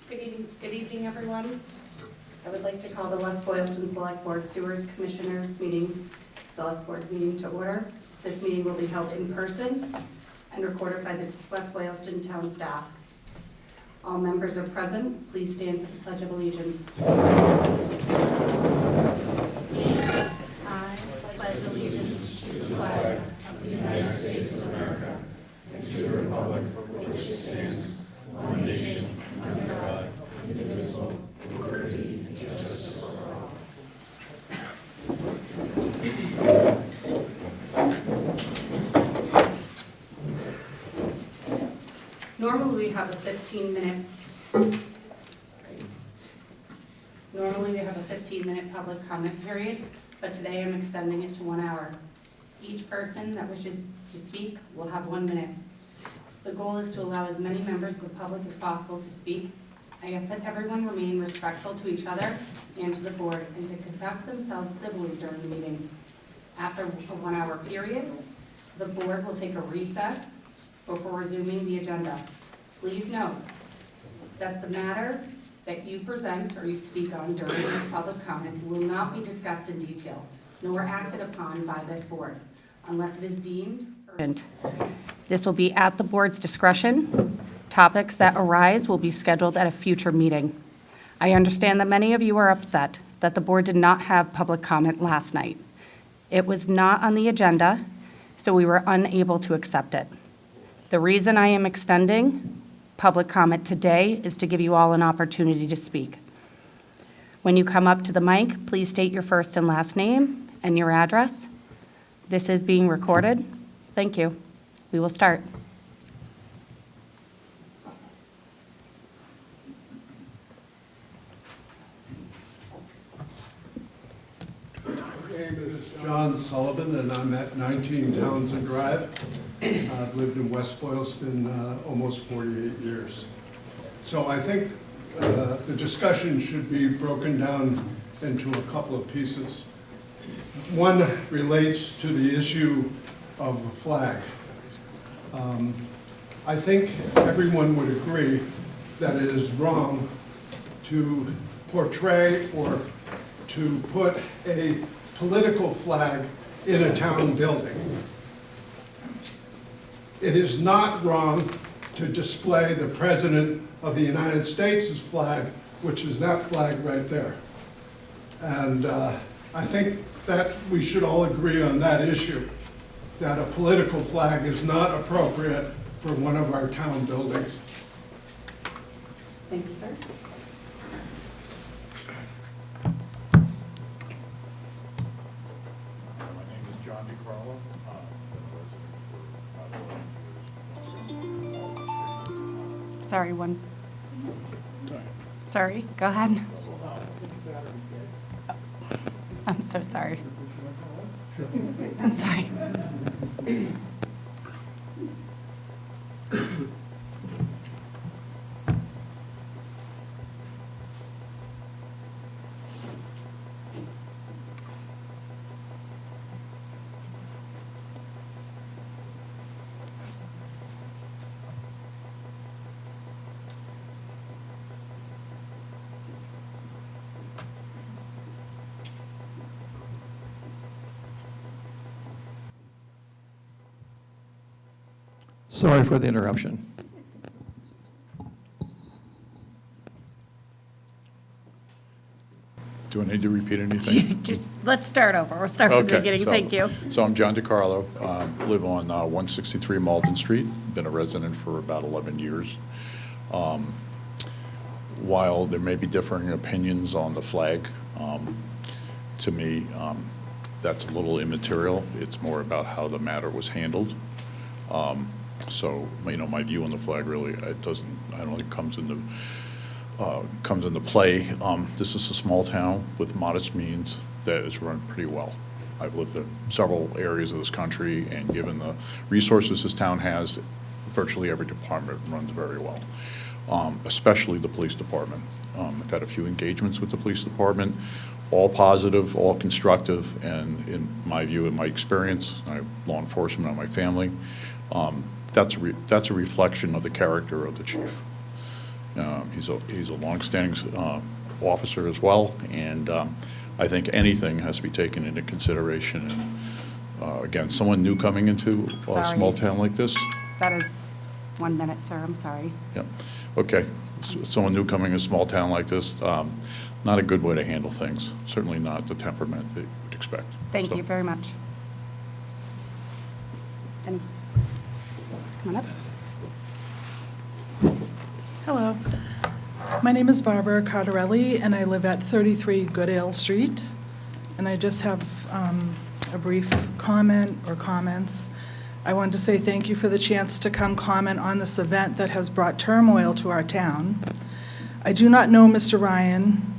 Good evening, everyone. I would like to call the West Boylston Select Board Sewers Commissioners meeting, Select Board meeting to order. This meeting will be held in person and recorded by the West Boylston town staff. All members are present. Please stand for the Pledge of Allegiance. I pledge allegiance to the flag of the United States of America and to the republic for which it stands, one nation, under God, indivisible, with liberty and justice for all. Normally we have a 15-minute public comment period, but today I'm extending it to 1 hour. Each person that wishes to speak will have 1 minute. The goal is to allow as many members of the public as possible to speak. I ask that everyone remain respectful to each other and to the board and to conduct themselves civilly during the meeting. After a 1 hour period, the board will take a recess before resuming the agenda. Please note that the matter that you present or you speak on during this public comment will not be discussed in detail, nor acted upon by this board, unless it is deemed urgent. This will be at the board's discretion. Topics that arise will be scheduled at a future meeting. I understand that many of you are upset that the board did not have public comment last night. It was not on the agenda, so we were unable to accept it. The reason I am extending public comment today is to give you all an opportunity to speak. When you come up to the mic, please state your first and last name and your address. This is being recorded. Thank you. We will start. My name is John Sullivan, and I'm at 19 Townsend Drive. I've lived in West Boylston almost 48 years. So I think the discussion should be broken down into a couple of pieces. One relates to the issue of the flag. I think everyone would agree that it is wrong to portray or to put a political flag in a town building. It is not wrong to display the President of the United States' flag, which is that flag right there. And I think that we should all agree on that issue, that a political flag is not appropriate for one of our town buildings. Thank you, sir. My name is John DiCarlo. Sorry, Sorry, go ahead. I'm so sorry. I'm sorry. Sorry for the interruption. Do I need to repeat anything? Just, let's start over. We'll start from the beginning. Thank you. So I'm John DiCarlo, live on 163 Malden Street, been a resident for about 11 years. While there may be differing opinions on the flag, to me, that's a little immaterial. It's more about how the matter was handled. So, my view on the flag really, I don't think it comes into play. This is a small town with modest means that is run pretty well. I've lived in several areas of this country, and given the resources this town has, virtually every department runs very well, especially the police department. I've had a few engagements with the police department, all positive, all constructive, and in my view, in my experience, I have law enforcement on my family, that's a reflection of the character of the chief. He's a longstanding officer as well, and I think anything has to be taken into consideration. And again, someone new coming into a Sorry. small town like this. That is 1 minute, sir, I'm sorry. Yeah, okay. Someone new coming to a small town like this, not a good way to handle things. Certainly not the temperament that you would expect. Thank So- you very much. Come on up. Hello. My name is Barbara Cardarelli, and I live at 33 Goodale Street. And I just have a brief comment or comments. I wanted to say thank you for the chance to come comment on this event that has brought turmoil to our town. I do not know Mr. Ryan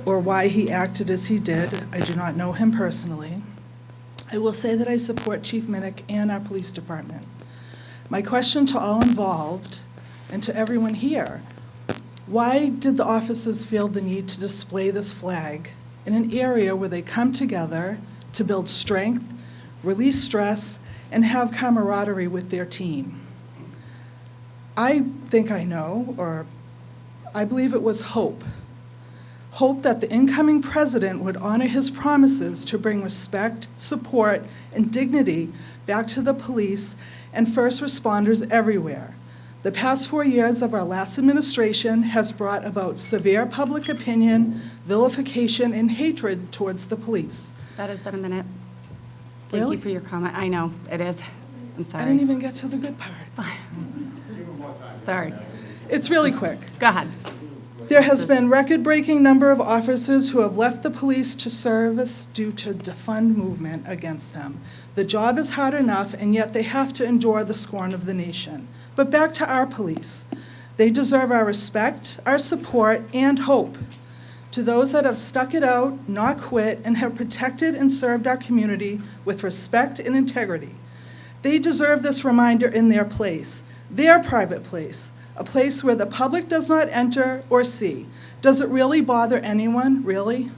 or why he acted as he did. I do not know him personally. I will say that I support Chief Minnick and our police department. My question to all involved and to everyone here, why did the officers feel the need to display this flag in an area where they come together to build strength, release stress, and have camaraderie with their team? I think I know, or I believe it was hope. Hope that the incoming president would honor his promises to bring respect, support, and dignity back to the police and first responders everywhere. The past 4 years of our last administration has brought about severe public opinion, vilification, and hatred towards the police. That has been a minute. Thank Really? you for your comment. I know, it is. I'm sorry. I didn't even get to the good part. Sorry. It's really quick. Go ahead. There has been record-breaking number of officers who have left the police to service due to defund movement against them. The job is hard enough, and yet they have to endure the scorn of the nation. But back to our police. They deserve our respect, our support, and hope. To those that have stuck it out, not quit, and have protected and served our community with respect and integrity, they deserve this reminder in their place, their private place, a place where the public does not enter or see. Does it really bother anyone, really?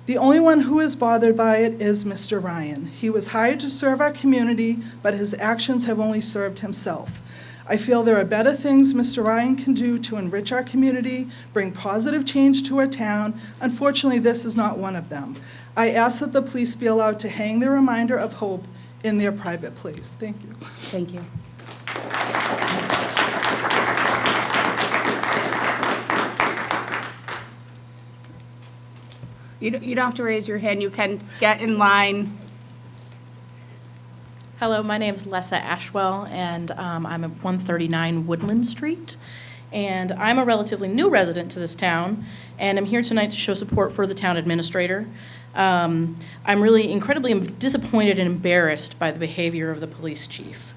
The only one who is bothered by it is Mr. Ryan. He was hired to serve our community, but his actions have only served himself. I feel there are better things Mr. Ryan can do to enrich our community, bring positive change to our town. Unfortunately, this is not one of them. I ask that the police be allowed to hang their reminder of hope in their private place. Thank you. Thank you. You don't have to raise your hand. You can get in line. Hello, my name's Lessa Ashwell, and I'm at 139 Woodland Street. And I'm a relatively new resident to this town, and I'm here tonight to show support for the town administrator. I'm really incredibly disappointed and embarrassed by the behavior of the police chief.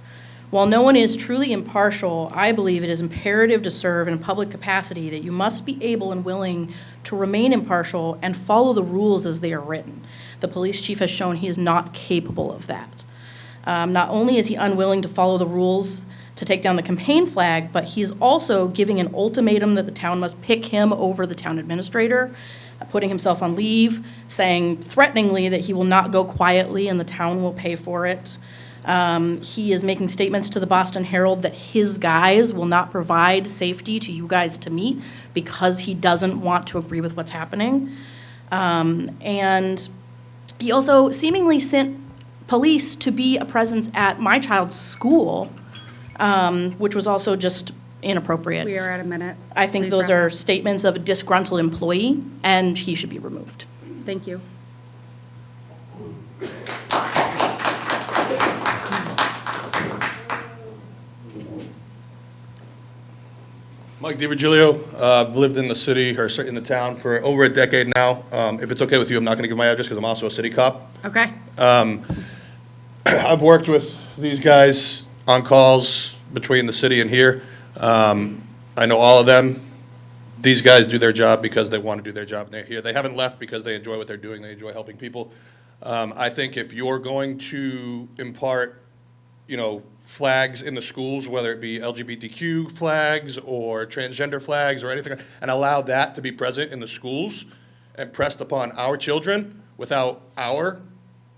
While no one is truly impartial, I believe it is imperative to serve in a public capacity that you must be able and willing to remain impartial and follow the rules as they are written. The police chief has shown he is not capable of that. Not only is he unwilling to follow the rules to take down the campaign flag, but he's also giving an ultimatum that the town must pick him over the town administrator, putting himself on leave, saying threateningly that he will not go quietly and the town will pay for it. He is making statements to the Boston Herald that his guys will not provide safety to you guys to meet because he doesn't want to agree with what's happening. And he also seemingly sent police to be a presence at my child's school, which was also just inappropriate. We are at a minute. I think Please those wrap are up. statements of a disgruntled employee, and he should be removed. Thank you. Mike DiVirgilio, I've lived in the city, or in the town, for over a decade now. If it's okay with you, I'm not going to give my address because I'm also a city cop. Okay. I've worked with these guys on calls between the city and here. I know all of them. These guys do their job because they want to do their job, and they're here. They haven't left because they enjoy what they're doing. They enjoy helping people. I think if you're going to impart, flags in the schools, whether it be LGBTQ flags or transgender flags or anything, and allow that to be present in the schools and pressed upon our children without our,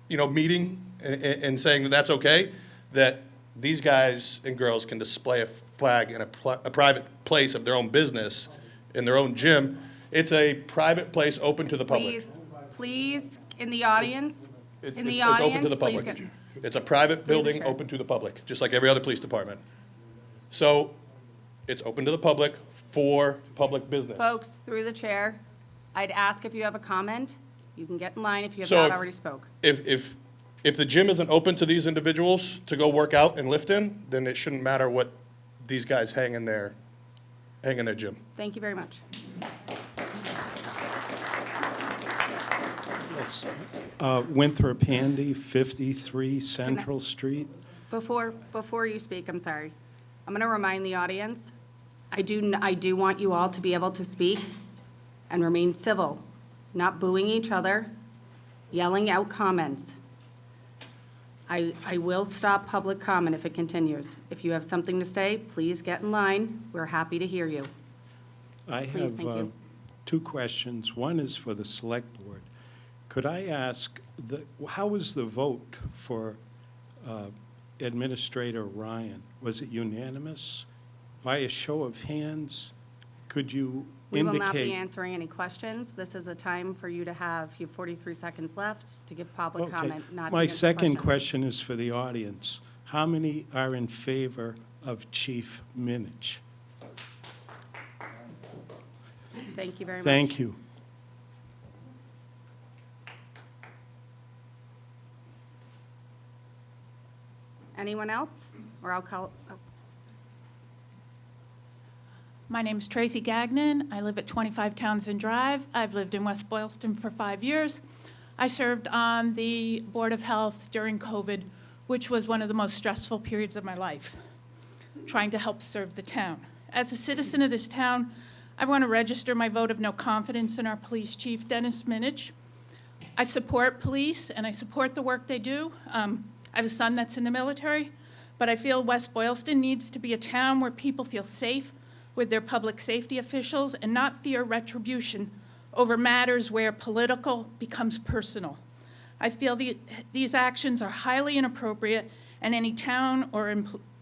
meeting and saying that that's okay, that these guys and girls can display a flag in a private place of their own business, in their own gym. It's a private place open to the public. Please, in the audience, It's in the open audience, to the please public. get- It's a private building chair. open to the public, just like every other police department. So it's open to the public for public business. Folks, through the chair, I'd ask if you have a comment, you can get in line if you have So not if- already spoke. If the gym isn't open to these individuals to go work out and lift in, then it shouldn't matter what these guys hang in their gym. Thank you very much. Winthrop Handy, 53 Central Street. Before you speak, I'm sorry. I'm going to remind the audience, I do want you all to be able to speak and remain civil, not booing each other, yelling out comments. I will stop public comment if it continues. If you have something to say, please get in line. We're happy to hear you. I Please, have thank you. two questions. One is for the Select Board. Could I ask, how was the vote for Administrator Ryan? Was it unanimous? By a show of hands, could you We will indicate? not be answering any questions. This is a time for you to have, you have 43 seconds left to give public Okay. comment, not to My answer second questions. question is for the audience. How many are in favor of Chief Minich? Thank you very much. Thank you. Anyone else? Or I'll call, oh, My name's Tracy Gagnon. I live at 25 Townsend Drive. I've lived in West Boylston for 5 years. I served on the Board of Health during COVID, which was one of the most stressful periods of my life, trying to help serve the town. As a citizen of this town, I want to register my vote of no confidence in our police chief, Dennis Minich. I support police and I support the work they do. I have a son that's in the military, but I feel West Boylston needs to be a town where people feel safe with their public safety officials and not fear retribution over matters where political becomes personal. I feel these actions are highly inappropriate, and any town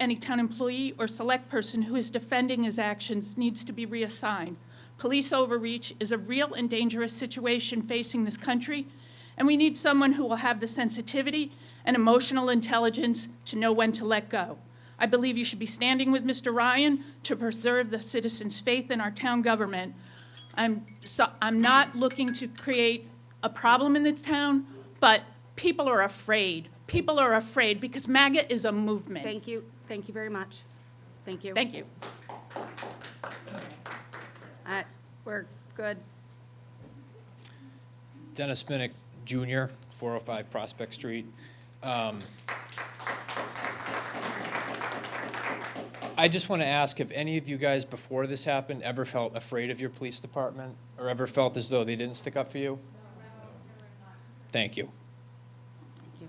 employee or select person who is defending his actions needs to be reassigned. Police overreach is a real and dangerous situation facing this country, and we need someone who will have the sensitivity and emotional intelligence to know when to let go. I believe you should be standing with Mr. Ryan to preserve the citizens' faith in our town government. I'm not looking to create a problem in this town, but people are afraid. People are afraid because MAGA is a movement. thank you very much. Thank you. Thank you. We're good. Dennis Minnick Jr., 405 Prospect Street. I just want to ask if any of you guys before this happened ever felt afraid of your police department or ever felt as though they didn't stick up for you? Thank you. Thank you.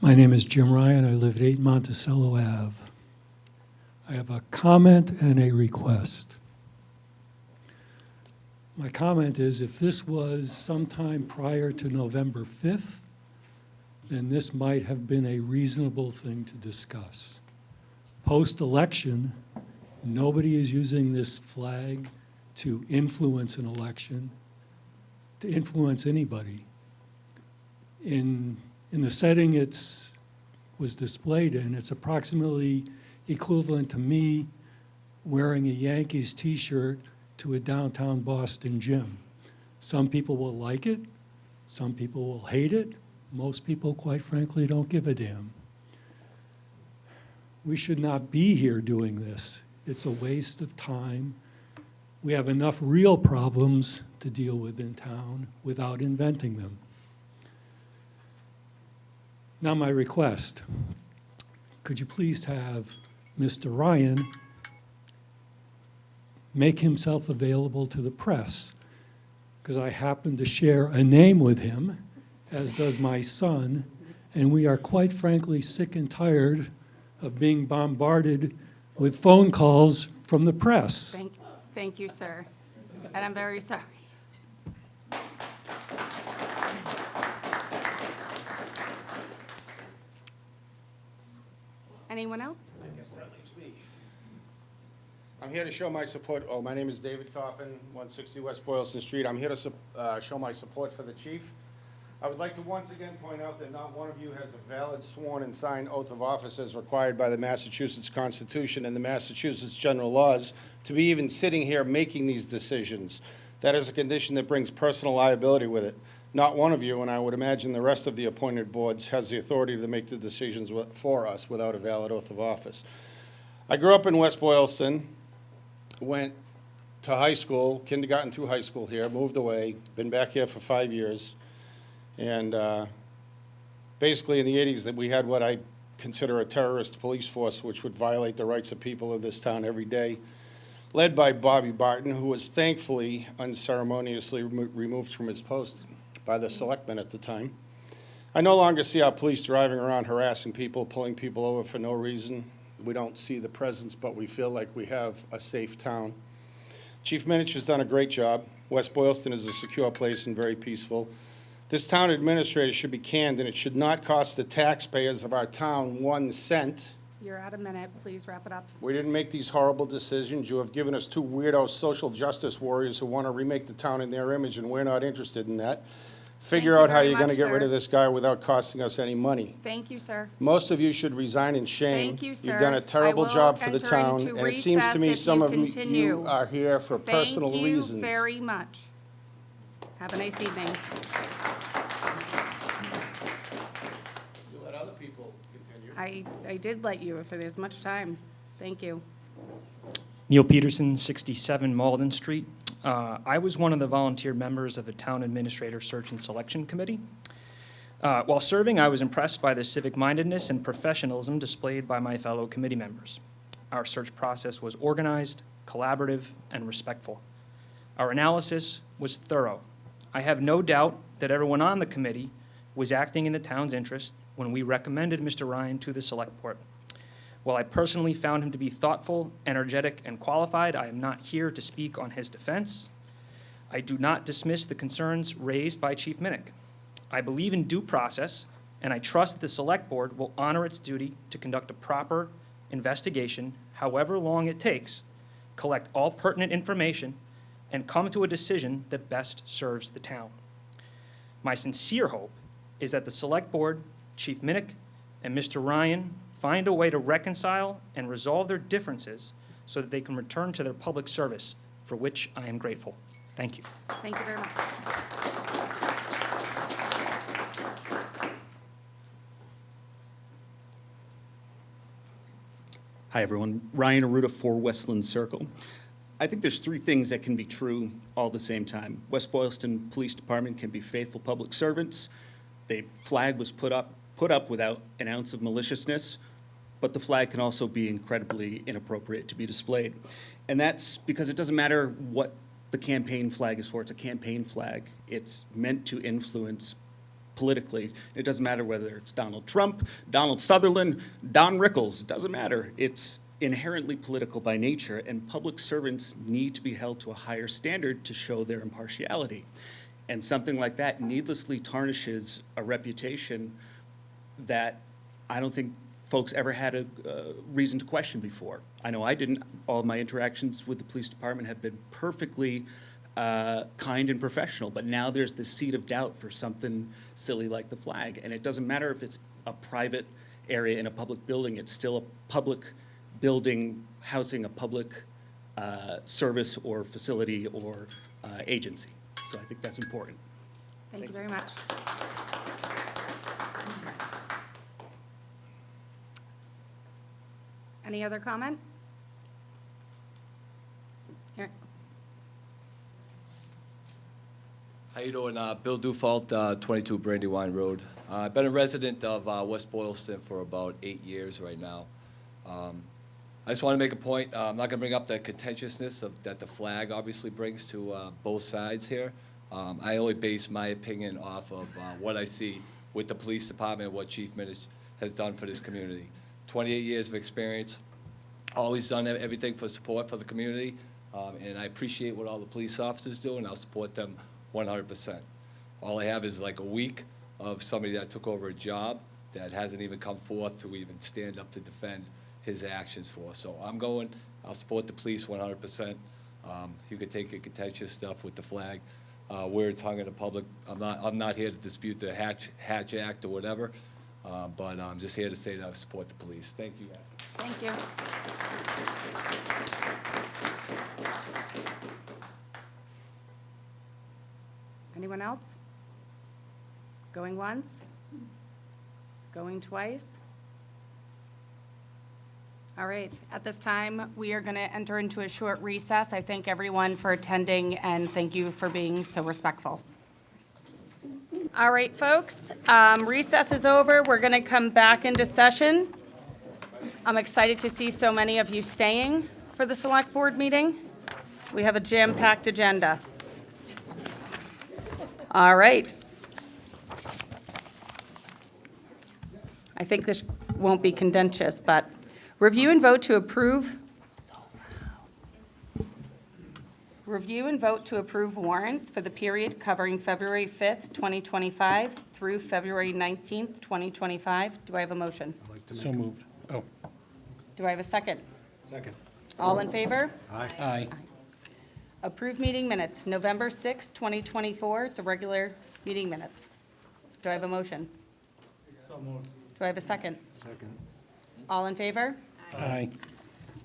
My name is Jim Ryan. I live at 8 Monticello Ave. I have a comment and a request. My comment is if this was sometime prior to November 5th, then this might have been a reasonable thing to discuss. Post-election, nobody is using this flag to influence an election, to influence anybody. In the setting was displayed in, it's approximately equivalent to me wearing a Yankees t-shirt to a downtown Boston gym. Some people will like it, some people will hate it, most people, quite frankly, don't give a damn. We should not be here doing this. It's a waste of time. We have enough real problems to deal with in town without inventing them. Now my request, could you please have Mr. Ryan make himself available to the press? Because I happen to share a name with him, as does my son, and we are quite frankly sick and tired of being bombarded with phone calls from the press. Thank you, sir. and I'm very sorry. Anyone else? I guess that leaves me. I'm here to show my support, my name is David Toffin, 160 West Boylston Street. I'm here to show my support for the chief. I would like to once again point out that not one of you has a valid sworn and signed oath of office as required by the Massachusetts Constitution and the Massachusetts general laws to be even sitting here making these decisions. That is a condition that brings personal liability with it. Not one of you, and I would imagine the rest of the appointed boards, has the authority to make the decisions for us without a valid oath of office. I grew up in West Boylston, went to high school, kindergarten through high school here, moved away, been back here for 5 years. And basically in the 80s that we had what I consider a terrorist police force, which would violate the rights of people of this town every day, led by Bobby Barton, who was thankfully unceremoniously removed from his post by the selectmen at the time. I no longer see our police driving around harassing people, pulling people over for no reason. We don't see the presence, but we feel like we have a safe town. Chief Minich has done a great job. West Boylston is a secure place and very peaceful. This town administrator should be canned, and it should not cost the taxpayers of our town 1 cent. You're at a minute. Please wrap it up. We didn't make these horrible decisions. You have given us 2 weirdo social justice warriors who want to remake the town in their image, and we're not interested in that. Figure out how you're going to get rid of this guy without costing us any money. Thank you, sir. Most of you should resign in shame. Thank you, sir. You've done a terrible job for the I will town, enter into and it seems to me recess if some you of continue. you are here for personal reasons. Thank you very much. Have a nice evening. You let other people continue. I did let you if there's much time. Thank you. Neil Peterson, 67 Malden Street. I was one of the volunteer members of the Town Administrator Search and Selection Committee. While serving, I was impressed by the civic-mindedness and professionalism displayed by my fellow committee members. Our search process was organized, collaborative, and respectful. Our analysis was thorough. I have no doubt that everyone on the committee was acting in the town's interest when we recommended Mr. Ryan to the Select Board. While I personally found him to be thoughtful, energetic, and qualified, I am not here to speak on his defense. I do not dismiss the concerns raised by Chief Minich. I believe in due process, and I trust the Select Board will honor its duty to conduct a proper investigation, however long it takes, collect all pertinent information, and come to a decision that best serves the town. My sincere hope is that the Select Board, Chief Minich, and Mr. Ryan find a way to reconcile and resolve their differences so that they can return to their public service, for which I am grateful. Thank you. Thank you very much. Hi, everyone. Ryan Aruda, 4 Westland Circle. I think there's 3 things that can be true all at the same time. West Boylston Police Department can be faithful public servants. The flag was put up without an ounce of maliciousness, but the flag can also be incredibly inappropriate to be displayed. And that's because it doesn't matter what the campaign flag is for. It's a campaign flag. It's meant to influence politically. It doesn't matter whether it's Donald Trump, Donald Sutherland, Don Rickles. It doesn't matter. It's inherently political by nature, and public servants need to be held to a higher standard to show their impartiality. And something like that needlessly tarnishes a reputation that I don't think folks ever had a reason to question before. I know I didn't. All of my interactions with the police department have been perfectly kind and professional, but now there's this seed of doubt for something silly like the flag. And it doesn't matter if it's a private area in a public building, it's still a public building housing a public service or facility or agency. So I think that's important. Thank you very much. Any other comment? Here. How you doing? Bill Dufault, 22 Brandywine Road. I've been a resident of West Boylston for about 8 years right now. I just want to make a point. I'm not going to bring up the contentiousness that the flag obviously brings to both sides here. I only base my opinion off of what I see with the police department and what Chief Minich has done for this community. 28 years of experience, always done everything for support for the community. And I appreciate what all the police officers do, and I'll support them 100%. All I have is like a week of somebody that took over a job that hasn't even come forth to even stand up to defend his actions for. So I'll support the police 100%. You could take the contentious stuff with the flag, where it's hung in the public. I'm not here to dispute the Hatch Act or whatever, but I'm just here to say that I support the police. Thank you, guys. Thank you. Anyone else? Going once? Going twice? All right, at this time, we are going to enter into a short recess. I thank everyone for attending, and thank you for being so respectful. All right, folks, recess is over. We're going to come back into session. I'm excited to see so many of you staying for the Select Board meeting. We have a jam-packed agenda. All right. I think this won't be contentious, but review and vote to approve. Review and vote to approve warrants for the period covering February 5th, 2025 through February 19th, 2025. Do I have a motion? So moved. Oh. Do I have a second? Second. All in favor? Aye. Approved meeting minutes, November 6th, 2024. It's a regular meeting minutes. Do I have a motion? So moved. Do I have a second? Second. All in favor? Aye.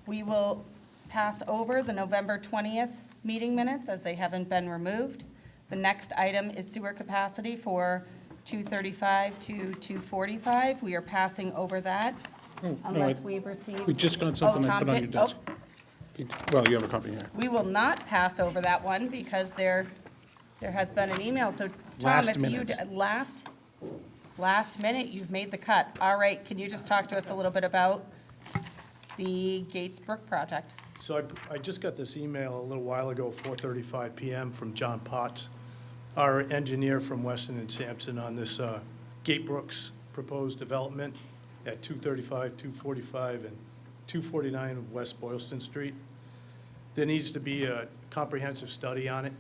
We will pass over the November 20th meeting minutes as they haven't been removed. The next item is sewer capacity for 235 to 245. We are passing over that unless we've received. We just got something I Tom put on your did- desk. Well, you have a copy here. We will not pass over that one because there has been an email. So Tom, Last if you, minute. last minute, you've made the cut. All right, can you just talk to us a little bit about the Gates Brook project? So I just got this email a little while ago, 4:35 PM from John Potts, our engineer from Weston and Sampson on this Gate Brooks proposed development at 235, 245, and 249 of West Boylston Street. There needs to be a comprehensive study on it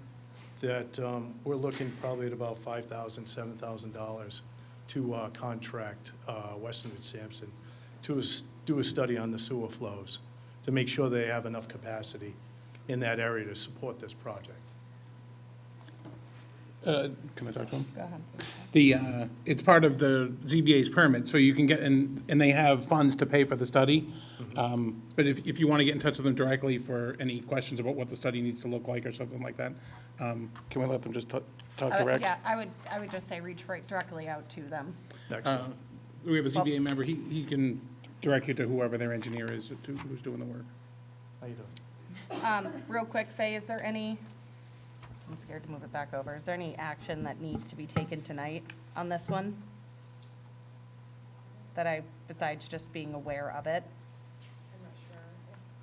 that we're looking probably at about $5,000, $7,000 to contract Weston and Sampson to do a study on the sewer flows to make sure they have enough capacity in that area to support this project. Can I talk to him? Go ahead. It's part of the ZBA's permit, so you can get, and they have funds to pay for the study. But if you want to get in touch with them directly for any questions about what the study needs to look like or something like that, can we let them just talk direct? Yeah, I would just say reach right directly out to them. Excellent. We have a ZBA member, he can direct you to whoever their engineer is, who's doing the work. How you doing? Real quick, Faye, is there any, I'm scared to move it back over. Is there any action that needs to be taken tonight on this one? Besides just being aware of it?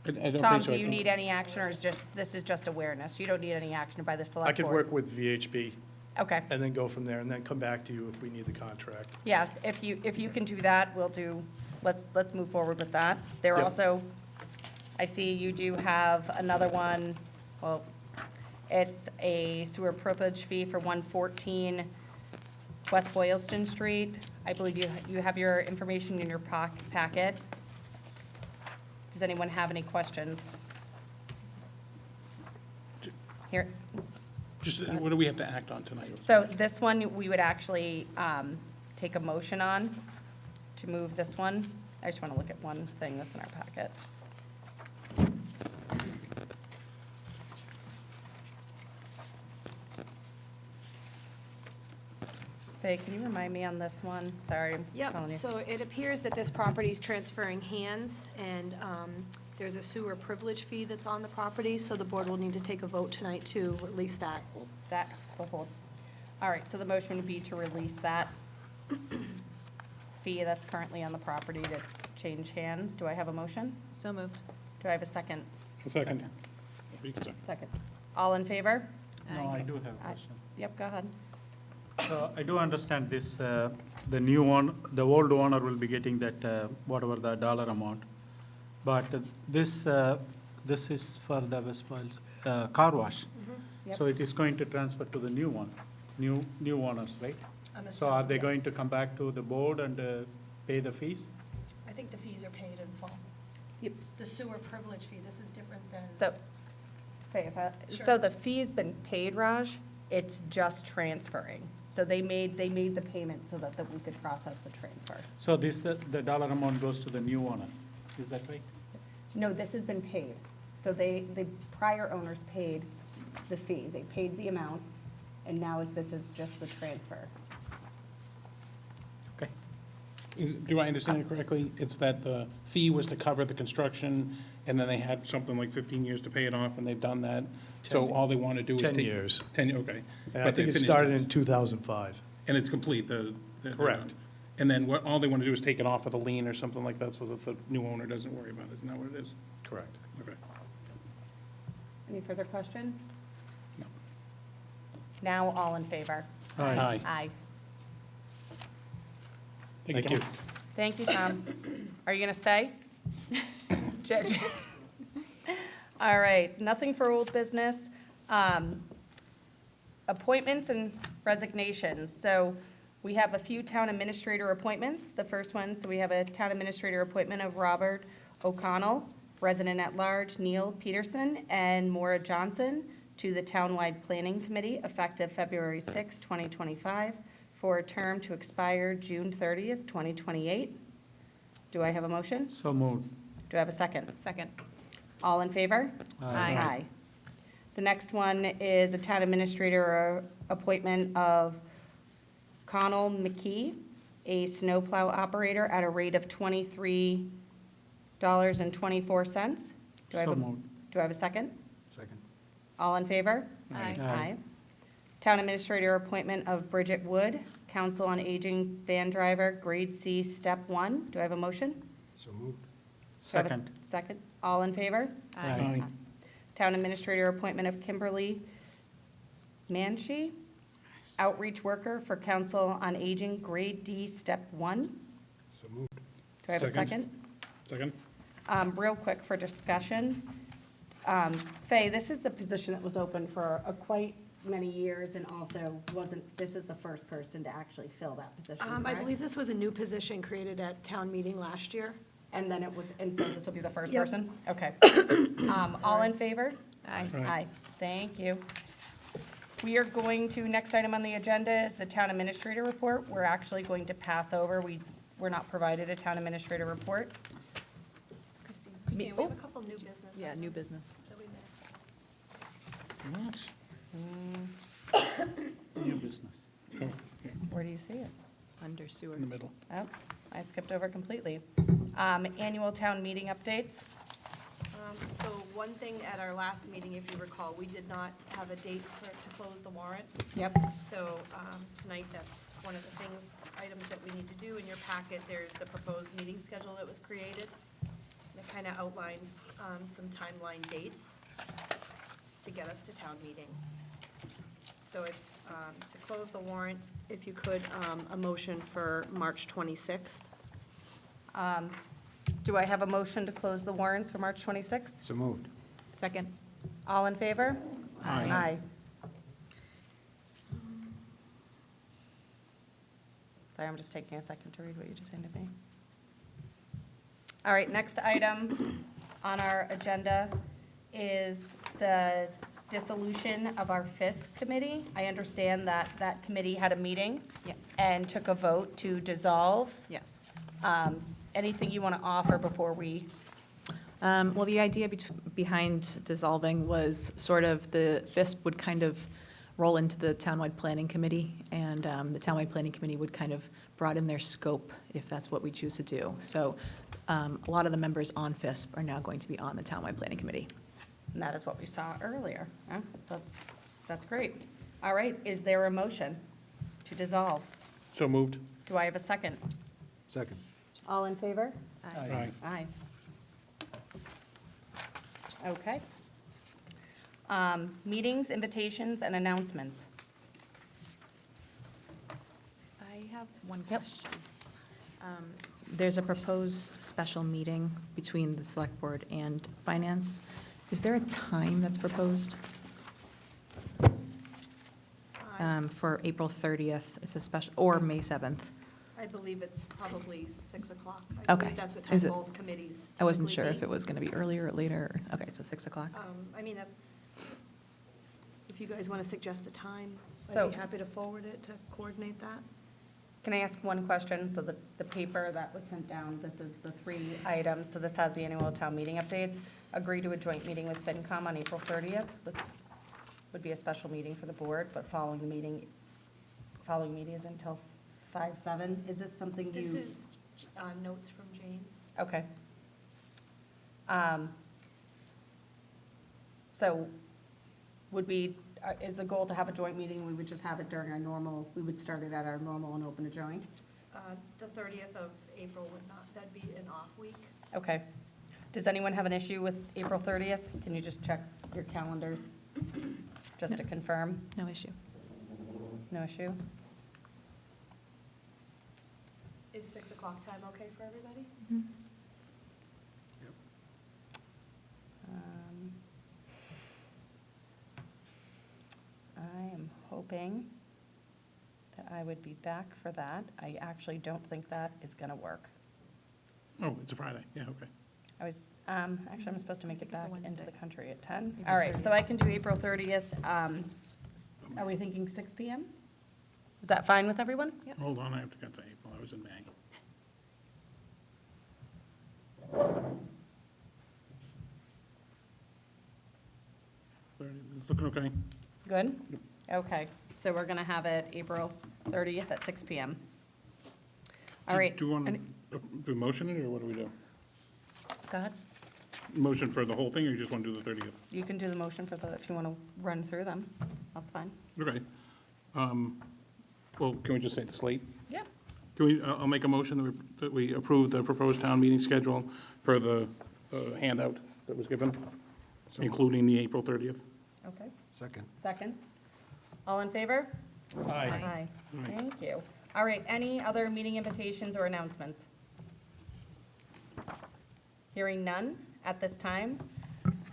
I don't Tom, think so. do you need any action, or this is just awareness? You don't need any action by the select I could board? work with VHB Okay. and then go from there, and then come back to you if we need the contract. Yeah, if you can do that, let's move forward with that. There Yep. also, I see you do have another one, well, it's a sewer privilege fee for 114 West Boylston Street. I believe you have your information in your packet. Does anyone have any questions? Here, Just, what do we have to act on tonight? so this one, we would actually take a motion on to move this one. I just want to look at one thing that's in our packet. Faye, can you remind me on this one? Sorry, I'm telling Yep, you. so it appears that this property is transferring hands, and there's a sewer privilege fee that's on the property, so the board will need to take a vote tonight to release that. Hold. All right, so the motion would be to release that fee that's currently on the property to change hands. Do I have a motion? So moved. Do I have a second? A second. Second. All in favor? No, I do have a Aye. question. Yep, go ahead. So I do understand this, the new one, the old owner will be getting that, whatever the dollar amount. But this this is for the West Boylston, car wash. Yep. So it is going to transfer to the new one, new owners, right? I'm So are assuming, they yeah. going to come back to the board and pay the fees? I think the fees are paid in full. The sewer privilege fee, this is different than. So, Sure. so the fee's been paid, Raj, it's just transferring. So they made the payment so that we could process the transfer. So this, the dollar amount goes to the new owner, is that right? No, this has been paid. So the prior owners paid the fee, they paid the amount, and now this is just the transfer. Okay. Do I understand it correctly? It's that the fee was to cover the construction, and then they had something like 15 years to pay it off, and they've done that. So all they want to do is 10 take. years. 10, okay. And I But they think it finished started in 2005. And it's complete, Correct. And then all they want to do is take it off of the lien or something like that, so that the new owner doesn't worry about it. Isn't that what it is? Correct. Okay. Any further question? No. Now, all in favor? Aye. Aye. Thank you. Thank you, Tom. Are you going to stay? Judge. All right, nothing for old business. Appointments and resignations. So we have a few town administrator appointments. The first one, so we have a town administrator appointment of Robert O'Connell, resident at large, Neil Peterson, and Maura Johnson to the Townwide Planning Committee effective February 6, 2025, for a term to expire June 30th, 2028. Do I have a motion? So moved. Do I have a second? Second. All in favor? Aye. Aye. The next one is a town administrator appointment of Connell McKee, a snowplow operator at a rate of $23.24. Do I have So a- moved. Do I have a second? Second. All in favor? Aye. Aye. Town administrator appointment of Bridget Wood, Council on Aging van driver, grade C, step 1. Do I have a motion? So moved. Do I have a Second. Second. All in favor? Aye. Town administrator appointment of Kimberly Manshi, outreach worker for Council on Aging, grade D, step 1. So moved. Do I have a second? Second? Real quick for discussion. Faye, this is the position that was open for quite many years and also this is the first person to actually fill that position, I correct? believe this was a new position created at town meeting last year. And then and so this will be the first Yep. person? Okay. All in favor? Aye. Aye. Thank you. We are going to, next item on the agenda is the town administrator report. We're actually going to pass over. We're not provided a town administrator report. Christine, we have a couple new business. Yeah, new items business. that we missed. New business. Where do you see it? Under sewer. In the middle. Oh, I skipped over completely. Annual town meeting updates. So one thing at our last meeting, if you recall, we did not have a date to close the warrant. Yep. So tonight, that's one of the items that we need to do. In your packet, there's the proposed meeting schedule that was created. That kind of outlines some timeline dates to get us to town meeting. So if, to close the warrant, if you could, a motion for March 26th. Do I have a motion to close the warrants for March 26th? So moved. Second. All in favor? Aye. Sorry, I'm just taking a second to read what you just handed me. All right, next item on our agenda is the dissolution of our FISC committee. I understand that that committee had a meeting and took a vote to dissolve. Yes. Anything you want to offer before we? Well, the idea behind dissolving was sort of the FISP would kind of roll into the Townwide Planning Committee, and the Townwide Planning Committee would kind of broaden their scope if that's what we choose to do. So a lot of the members on FISP are now going to be on the Townwide Planning Committee. And that is what we saw earlier. Yeah, that's great. All right, is there a motion to dissolve? So moved. Do I have a second? Second. All in favor? Aye. Aye. Okay. Meetings, invitations, and announcements. I have one question. There's a proposed special meeting between the Select Board and Finance, Is there a time that's proposed for April 30th? It's a special, or May 7th? I believe it's probably 6 o'clock. Okay. That's what time Is it- both committees I wasn't typically sure meet. if it was going to be earlier or later. Okay, so 6 o'clock. I mean, that's, if you guys want to suggest a time, So- I'd be happy to forward it to coordinate that. Can I ask one question? So the paper that was sent down, this is the 3 items, so this has the annual town meeting updates. Agree to a joint meeting with FinCom on April 30th, would be a special meeting for the board, but following meeting is until 5/7. Is this something you? This is notes from James. Okay. So is the goal to have a joint meeting? We would just have it during our normal, we would start it at our normal and open a joint? The 30th of April would not, that'd be an off week. Okay. Does anyone have an issue with April 30th? Can you just check your calendars, just to confirm? No issue. No issue? Is 6 o'clock time okay for everybody? I am hoping that I would be back for that. I actually don't think that is going to work. Oh, it's a Friday, yeah, okay. Actually, I'm supposed to make it it's a back into Wednesday. the country at 10. April All right, 30th. so I can do April 30th. Are we thinking 6 PM? Is that fine with everyone? Yep. Hold on, I have to get to April, I was in May. It's looking okay. Good? Okay, so we're going to have it April 30th at 6 PM. All right. Do you want to do motion it, or what do we do? Go ahead. Motion for the whole thing, or you just want to do the 30th? You can do the motion if you want to run through them. That's fine. Okay. Well, can we just say the slate? Yeah. Can we, I'll make a motion that we approve the proposed town meeting schedule per the handout that was given, including the April 30th. Okay. Second. Second. All in favor? Aye. Aye. Thank you. All right, any other meeting invitations or announcements? Hearing none at this time,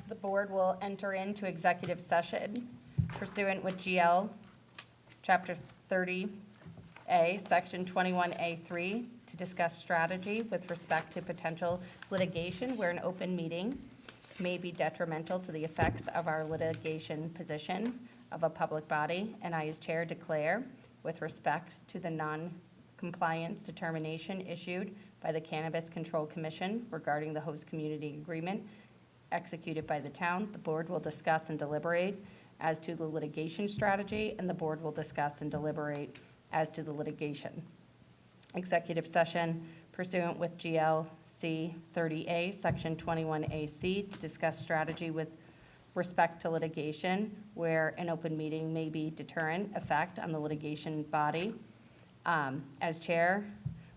the board will enter into executive session pursuant with GL Chapter 30A, Section 21A3, to discuss strategy with respect to potential litigation where an open meeting may be detrimental to the effects of our litigation position of a public body, and I, as chair, declare, with respect to the non-compliance determination issued by the Cannabis Control Commission regarding the host community agreement executed by the town, the board will discuss and deliberate as to the litigation strategy, and the board will discuss and deliberate as to the litigation. Executive session pursuant with GLC 30A, Section 21AC, to discuss strategy with respect to litigation where an open meeting may be deterrent effect on the litigation body. As chair,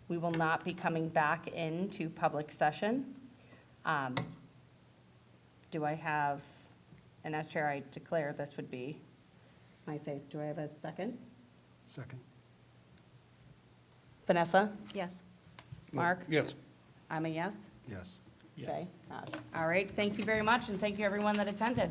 we will not be coming back into public session. Do I have, and as chair, I declare this would be, I say, do I have a second? Second. Vanessa? Yes. Mark? Yes. I'm a yes? Yes. Okay. All right, thank you very much, and thank you everyone that attended.